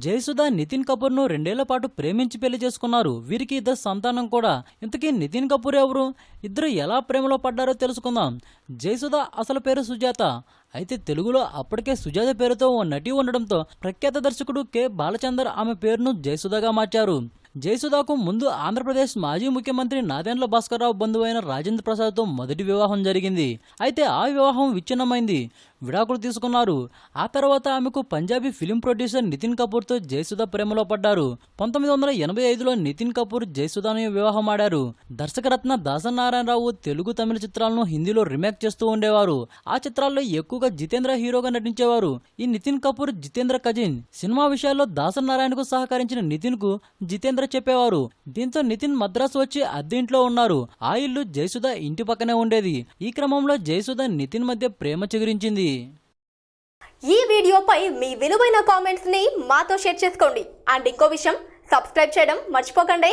జయసుధ నితిన్ కపూర్ ను 2 ఏళ్ల పాటు ప్రేమించి పెళ్లి చేసుకున్నారు. వీరికి ఇద్దరు సంతానం కూడా. ఇంతకీ నితిన్ కపూర్ ఎవరు? ఇద్దరు ఎలా ప్రేమలో పడ్డారో తెలుసుకుందాం. జయసుధ అసలు పేరు సుజాత. అయితే తెలుగులో అప్పటికే సుజాత పేరుతో ఓ నటి ఉండడంతో ప్రఖ్యాత దర్శకుడు కె బాలచందర్ ఆమె పేరును జయసుధగా మార్చారు. జయసుధకు ముందు ఆంధ్రప్రదేశ్ మాజీ ముఖ్యమంత్రి నాదెండ్ల భాస్కర్రావు బంధువైన రాజేంద్ర ప్రసాద్తో మొదటి వివాహం జరిగింది. అయితే ఆ వివాహం విచ్ఛిన్నమైంది. విడాకులు తీసుకున్నారు. ఆ తర్వాత ఆమెకు పంజాబీ ఫిలిం ప్రొడ్యూసర్ నితిన్ కపూర్తో జయసుధ ప్రేమలో పడ్డారు. 1985లో నితిన్ కపూర్ జయసుధను వివాహమాడారు. దర్శకరత్న దాసనారాయణరావు తెలుగు తమిళ చిత్రాలను హిందీలో రీమేక్ చేస్తూ ఉండేవారు. ఆ చిత్రాల్లో ఎక్కువగా జితేంద్ర హీరోగా నటించేవారు. ఈ నితిన్ కపూర్ జితేంద్ర కజిన్. సినిమా విషయాల్లో దాసనారాయణకు సహకరించిన నితిన్ కు జితేంద్ర చెప్పేవారు. దీంతో నితిన్ మద్రాసు వచ్చి అద్దె ఇంట్లో ఉన్నారు. ఆ ఇల్లు జయసుధ ఇంటి పక్కనే ఉండేది. ఈ క్రమంలో జయసుధ నితిన్ మధ్య ప్రేమ చిగురించింది. ఈ వీడియోపై మీ విలువైన కామెంట్స్ ని మాతో షేర్ చేసుకోండి. అండ్ ఇంకో విషయం, సబ్స్క్రైబ్ చేయడం మర్చిపోకండి.